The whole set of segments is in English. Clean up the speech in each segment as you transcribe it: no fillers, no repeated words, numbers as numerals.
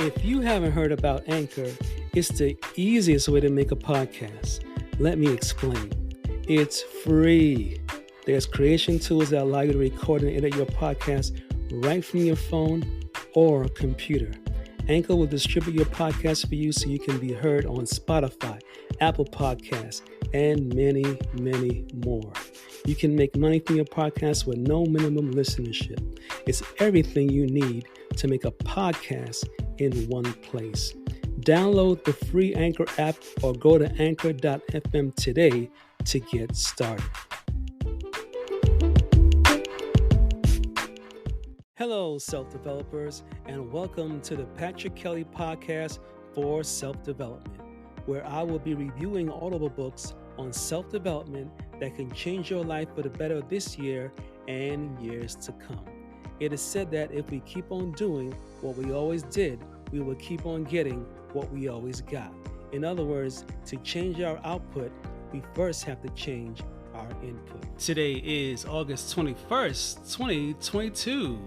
If you haven't heard about Anchor, it's the easiest way to make a podcast. Let me explain. It's free. There's creation tools that allow you to record and edit your podcast right from your phone or computer. Anchor will distribute your podcast for you so you can be heard on Spotify, Apple Podcasts, and many, many more. You can make money from your podcast with no minimum listenership. It's everything you need to make a podcast in one place. Download the free Anchor app or go to anchor.fm today to get started. Hello, self-developers, and welcome to the Patrick Kelly Podcast for Self-Development, where I will be reviewing audible books on self-development that can change your life for the better this year and years to come. It is said that if we keep on doing what we always did, we will keep on getting what we always got. In other words, to change our output, we first have to change our input. Today is August 21st, 2022,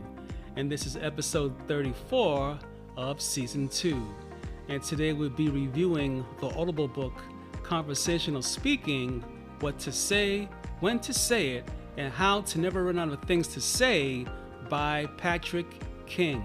and this is episode 34 of season 2. And today we'll be reviewing the audible book, Conversational Speaking, What to Say, When to Say It, and How to Never Run Out of Things to Say by Patrick King.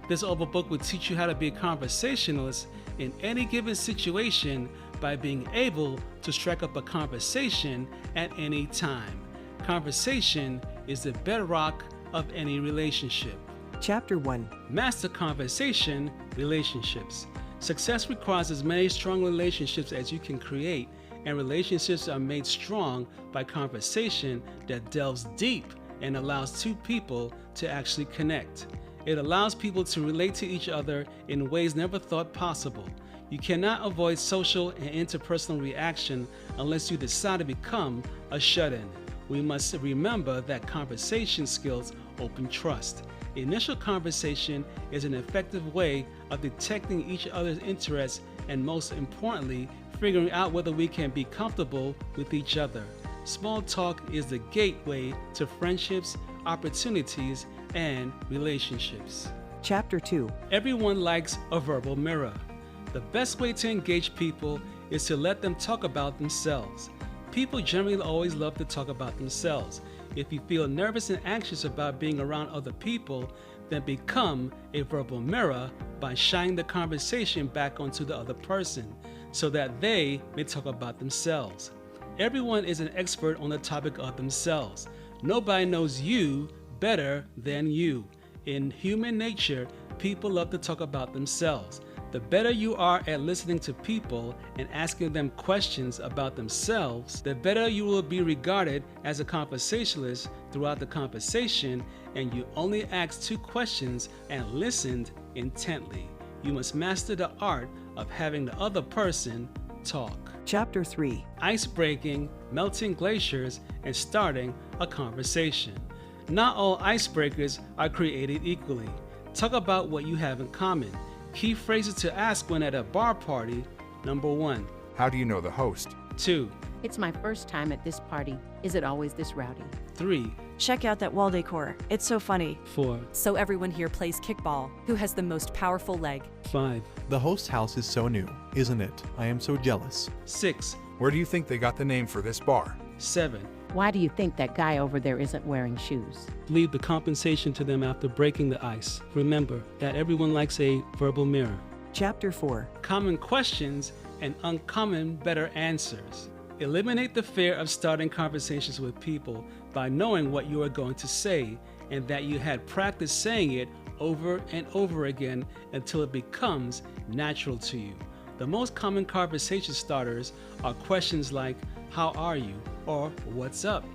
This audiobook will teach you how to be a conversationalist in any given situation by being able to strike up a conversation at any time. Conversation is the bedrock of any relationship. Chapter 1. Master Conversation Relationships. Success requires as many strong relationships as you can create, and relationships are made strong by conversation that delves deep and allows two people to actually connect. It allows people to relate to each other in ways never thought possible. You cannot avoid social and interpersonal reaction unless you decide to become a shut-in. We must remember that conversation skills open trust. Initial conversation is an effective way of detecting each other's interests and, most importantly, figuring out whether we can be comfortable with each other. Small talk is the gateway to friendships, opportunities, and relationships. Chapter 2. Everyone likes a verbal mirror. The best way to engage people is to let them talk about themselves. People generally always love to talk about themselves. If you feel nervous and anxious about being around other people, then become a verbal mirror by shining the conversation back onto the other person so that they may talk about themselves. Everyone is an expert on the topic of themselves. Nobody knows you better than you. In human nature, people love to talk about themselves. The better you are at listening to people and asking them questions about themselves, the better you will be regarded as a conversationalist throughout the conversation, and you only asked 2 questions and listened intently. You must master the art of having the other person talk. Chapter 3. Ice breaking, melting glaciers, and starting a conversation. Not all icebreakers are created equally. Talk about what you have in common. Key phrases to ask when at a bar party. Number 1. How do you know the host? 2. It's my first time at this party. Is it always this rowdy? 3. Check out that wall decor. It's so funny. 4. So everyone here plays kickball. Who has the most powerful leg? 5. The host's house is so new, isn't it? I am so jealous. 6. Where do you think they got the name for this bar? 7. Why do you think that guy over there isn't wearing shoes? Leave the compensation to them after breaking the ice. Remember that everyone likes a verbal mirror. Chapter 4. Common questions and uncommon better answers. Eliminate the fear of starting conversations with people by knowing what you are going to say and that you had practice saying it over and over again until it becomes natural to you. The most common conversation starters are questions like, "How are you?" or "What's up?"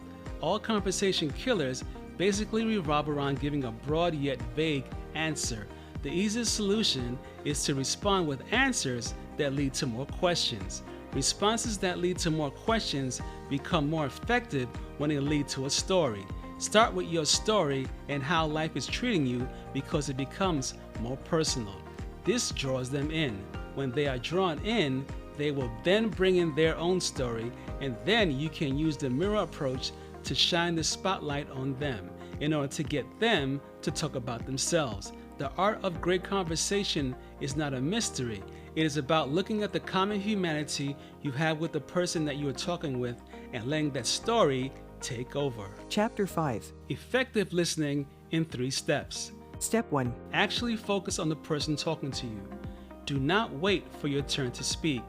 All conversation killers basically revolve around giving a broad yet vague answer. The easiest solution is to respond with answers that lead to more questions. Responses that lead to more questions become more effective when they lead to a story. Start with your story and how life is treating you because it becomes more personal. This draws them in. When they are drawn in, they will then bring in their own story, and then you can use the mirror approach to shine the spotlight on them in order to get them to talk about themselves. The art of great conversation is not a mystery. It is about looking at the common humanity you have with the person that you are talking with and letting that story take over. Chapter 5. Effective listening in 3 steps. Step 1. Actually focus on the person talking to you. Do not wait for your turn to speak.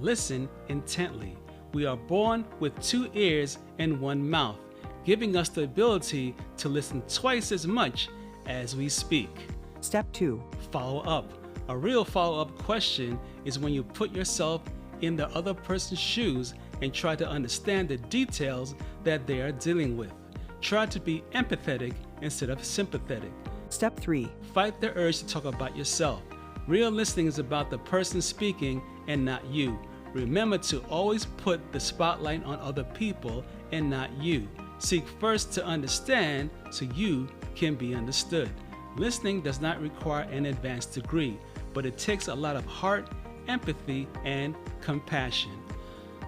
Listen intently. We are born with 2 ears and 1 mouth, giving us the ability to listen twice as much as we speak. Step 2. Follow up. A real follow-up question is when you put yourself in the other person's shoes and try to understand the details that they are dealing with. Try to be empathetic instead of sympathetic. Step 3. Fight the urge to talk about yourself. Real listening is about the person speaking and not you. Remember to always put the spotlight on other people and not you. Seek first to understand so you can be understood. Listening does not require an advanced degree, but it takes a lot of heart, empathy, and compassion.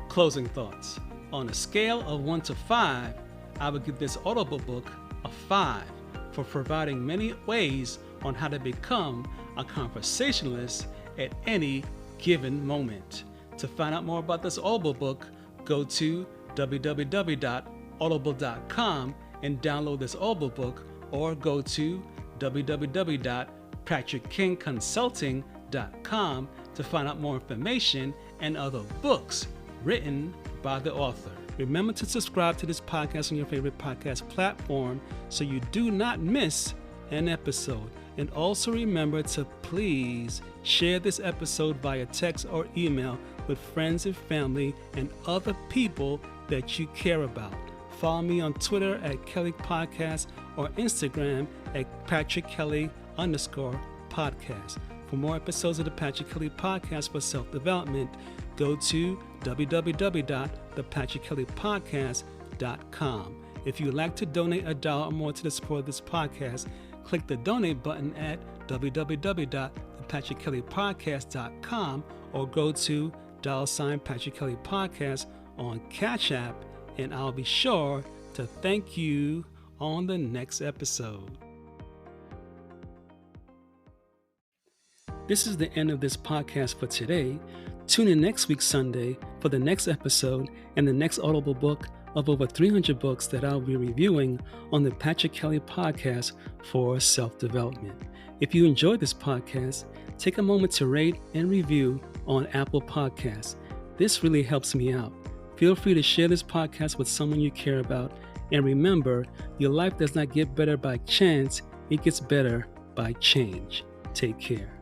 Closing thoughts. On a scale of 1 to 5, I would give this audible book a 5 for providing many ways on how to become a conversationalist at any given moment. To find out more about this audible book, go to www.audible.com and download this audible book, or go to www.patrickkingconsulting.com to find out more information and other books written by the author. Remember to subscribe to this podcast on your favorite podcast platform so you do not miss an episode. And also remember to please share this episode via text or email with friends and family and other people that you care about. Follow me on Twitter at Kelly Podcast or Instagram at PatrickKelly_podcast. For more episodes of the Patrick Kelly Podcast for self-development, go to www.thepatrickkellypodcast.com. If you would like to donate $1 or more to the support of this podcast, click the donate button at www.thepatrickkellypodcast.com or go to $Patrick Kelly Podcast on Cash App, and I'll be sure to thank you on the next episode. This is the end of this podcast for today. Tune in next week Sunday for the next episode and the next audible book of over 300 books that I'll be reviewing on the Patrick Kelly Podcast for self-development. If you enjoyed this podcast, take a moment to rate and review on Apple Podcasts. This really helps me out. Feel free to share this podcast with someone you care about. And remember, your life does not get better by chance, it gets better by change. Take care.